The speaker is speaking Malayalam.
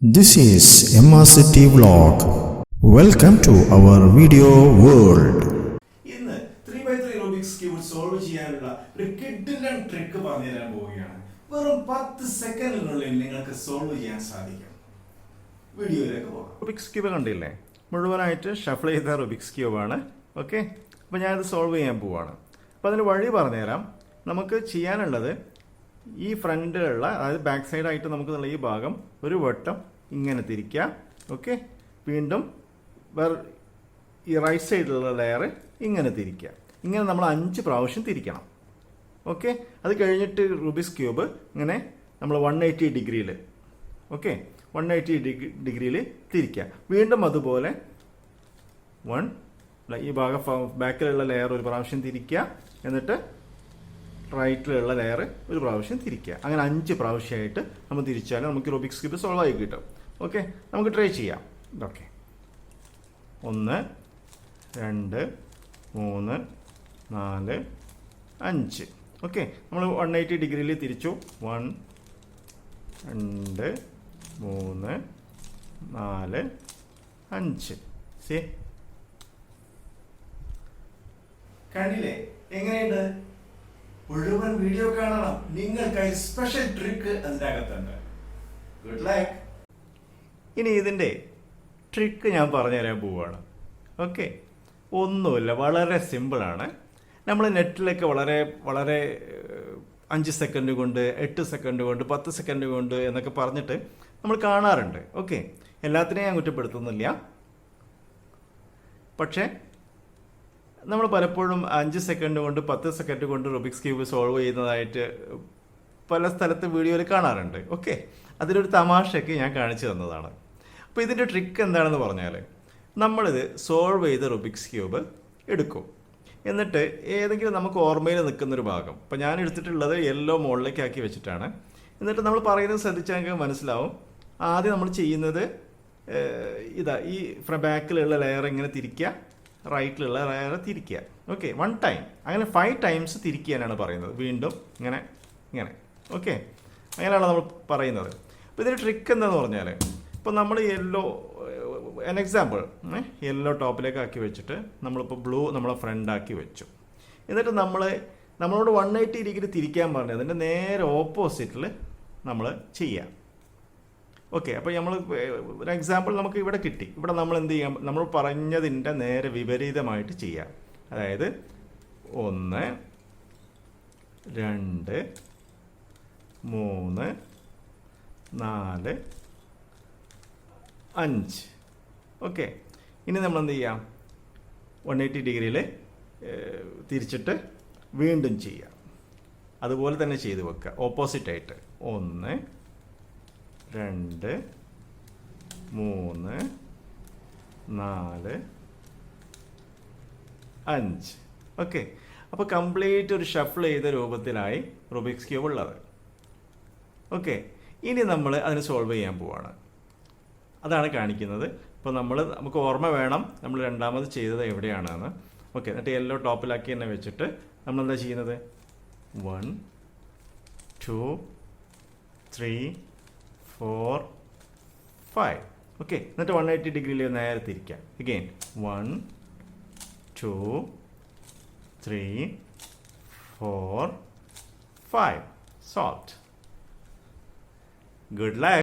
This is MRCT vlog. Welcome to our video world. ഇന്ന് 3x3 Rubik's Cube സോൾവ് ചെയ്യാനുള്ള ഒരു കിഡിലൻ ട്രിക്ക് പറഞ്ഞു തരാൻ പോവുകയാണ്. വെറും 10 സെക്കൻഡിനുള്ളിൽ നിങ്ങൾക്ക് സോൾവ് ചെയ്യാൻ സാധിക്കും. വീഡിയോയിലേക്ക് പോകാം. Rubik's Cube കണ്ടില്ലേ? മുഴുവനായിട്ട് ഷഫിൾ ചെയ്ത Rubik's Cube ആണ്. ഓക്കെ, അപ്പോൾ ഞാനിത് സോൾവ് ചെയ്യാൻ പോവുകയാണ്. അപ്പോൾ അതിന് വഴി പറഞ്ഞുതരാം. നമുക്ക് ചെയ്യാനുള്ളത് ഈ ഫ്രണ്ടിലുള്ള, അതായത് ബാക്ക് സൈഡായിട്ട് നമുക്കുള്ള ഈ ഭാഗം ഒരു വട്ടം ഇങ്ങനെ തിരിക്കുക. ഓക്കെ, വീണ്ടും ഈ റൈറ്റ് സൈഡിലുള്ള ലെയർ ഇങ്ങനെ തിരിക്കുക. ഇങ്ങനെ നമ്മൾ 5 പ്രാവശ്യം തിരിക്കണം. ഓക്കെ, അത് കഴിഞ്ഞിട്ട് റുബിക്സ് ക്യൂബ് ഇങ്ങനെ നമ്മൾ 180 ഡിഗ്രിയിൽ, ഓക്കെ, 180 ഡിഗ്രിയിൽ തിരിക്കുക. വീണ്ടും അതുപോലെ ഈ ഭാഗം ബാക്കിലുള്ള ലെയർ ഒരു പ്രാവശ്യം തിരിക്കുക, എന്നിട്ട് റൈറ്റിലുള്ള ലെയർ ഒരു പ്രാവശ്യം തിരിക്കുക. അങ്ങനെ 5 പ്രാവശ്യമായിട്ട് നമ്മൾ തിരിച്ചാൽ നമുക്ക് റുബിക്സ് ക്യൂബ് സോൾവ് ആയി കിട്ടും. ഓക്കെ, നമുക്ക് ട്രൈ ചെയ്യാം. ഓക്കെ, 1 2 3 4 5. ഓക്കെ, നമ്മൾ 180 ഡിഗ്രിയിൽ തിരിച്ചു. 1 2 3 4 5. സി, കണ്ടില്ലേ എങ്ങനെയുണ്ട്? മുഴുവൻ വീഡിയോ കാണണം. നിങ്ങൾക്കായി സ്പെഷ്യൽ ട്രിക്ക് അതിൻ്റെ അകത്തുണ്ട്. Good luck. ഇനി ഇതിൻ്റെ ട്രിക്ക് ഞാൻ പറഞ്ഞു തരാൻ പോവുകയാണ്. ഓക്കെ, ഒന്നുമില്ല, വളരെ സിമ്പിളാണ്. നമ്മൾ നെറ്റിലൊക്കെ വളരെ വളരെ 5 സെക്കൻഡ് കൊണ്ട്, 8 സെക്കൻഡ് കൊണ്ട്, 10 സെക്കൻഡ് കൊണ്ട് എന്നൊക്കെ പറഞ്ഞിട്ട് നമ്മൾ കാണാറുണ്ട്. ഓക്കെ, എല്ലാത്തിനെയും ഞാൻ കുറ്റപ്പെടുത്തുന്നില്ല. പക്ഷേ നമ്മൾ പലപ്പോഴും 5 സെക്കൻഡ് കൊണ്ട്, 10 സെക്കൻഡ് കൊണ്ട് റുബിക്സ് ക്യൂബ് സോൾവ് ചെയ്യുന്നതായിട്ട് പല സ്ഥലത്ത് വീഡിയോയിൽ കാണാറുണ്ട്. ഓക്കെ, അതിലൊരു തമാശയ്ക്ക് ഞാൻ കാണിച്ചു തന്നതാണ്. അപ്പോൾ ഇതിൻ്റെ ട്രിക്ക് എന്താണെന്ന് പറഞ്ഞാൽ, നമ്മളിത് സോൾവ് ചെയ്ത് റുബിക്സ് ക്യൂബ് എടുക്കും. എന്നിട്ട് ഏതെങ്കിലും നമുക്ക് ഓർമ്മയിൽ നിൽക്കുന്നൊരു ഭാഗം, ഇപ്പോൾ ഞാൻ എടുത്തിട്ടുള്ളത് യെല്ലോ മുകളിലേക്ക് ആക്കി വെച്ചിട്ടാണ്. എന്നിട്ട് നമ്മൾ പറയുന്നത് ശ്രദ്ധിച്ചാൽ നമുക്ക് മനസ്സിലാവും. ആദ്യം നമ്മൾ ചെയ്യുന്നത് ഈ ബാക്കിലുള്ള ലെയർ ഇങ്ങനെ തിരിക്കുക, റൈറ്റിലുള്ള ലെയർ തിരിക്കുക. ഓക്കെ, 1 ടൈം, അങ്ങനെ 5 ടൈംസ് തിരിക്കാനാണ് പറയുന്നത്. വീണ്ടും ഇങ്ങനെ ഇങ്ങനെ. ഓക്കെ, അങ്ങനെയാണ് നമ്മൾ പറയുന്നത്. അപ്പോൾ ഇതിൻ്റെ ട്രിക്ക് എന്താണെന്ന് പറഞ്ഞാൽ, ഇപ്പോൾ നമ്മൾ യെല്ലോ, എൻ എക്സാമ്പിൾ, യെല്ലോ ടോപ്പിലേക്ക് ആക്കി വെച്ചിട്ട് നമ്മളിപ്പോൾ ബ്ലൂ നമ്മളെ ഫ്രണ്ടാക്കി വെച്ചു. എന്നിട്ട് നമ്മളോട് 180 ഡിഗ്രി തിരിക്കാൻ പറഞ്ഞത് അതിൻ്റെ നേരെ ഓപ്പോസിറ്റിൽ നമ്മൾ ചെയ്യാം. ഓക്കെ, അപ്പോൾ നമ്മൾ ഒരു എക്സാമ്പിൾ നമുക്ക് ഇവിടെ കിട്ടി. ഇവിടെ നമ്മൾ എന്ത് ചെയ്യാം? നമ്മൾ പറഞ്ഞതിൻ്റെ നേരെ വിപരീതമായിട്ട് ചെയ്യാം. അതായത് 1 2 3 4 5. ഓക്കെ, ഇനി നമ്മൾ എന്ത് ചെയ്യാം? 180 ഡിഗ്രിയിൽ തിരിച്ചിട്ട് വീണ്ടും ചെയ്യാം. അതുപോലെ തന്നെ ചെയ്ത് വെക്കുക, ഓപ്പോസിറ്റായിട്ട്. 1 2 3 4 5. ഓക്കെ, അപ്പോൾ കംപ്ലീറ്റ് ഒരു ഷഫിൾ ചെയ്ത രൂപത്തിലായി റുബിക്സ് ക്യൂബ് ഉള്ളത്. ഓക്കെ, ഇനി നമ്മൾ അതിന് സോൾവ് ചെയ്യാൻ പോവാണ്. അതാണ് കാണിക്കുന്നത്. ഇപ്പോൾ നമുക്ക് ഓർമ്മ വേണം നമ്മൾ രണ്ടാമത് ചെയ്തത് എവിടെയാണെന്ന്. ഓക്കെ, എന്നിട്ട് യെല്ലോ ടോപ്പിലാക്കി തന്നെ വെച്ചിട്ട് നമ്മളെന്താ ചെയ്യുന്നത്? 1 2 3 4 5. ഓക്കെ, എന്നിട്ട് 180 ഡിഗ്രിയിൽ നേരെ തിരിക്കാം. അഗെയിൻ 1 2 3 4 5. സോൾവ്ഡ്. Good luck.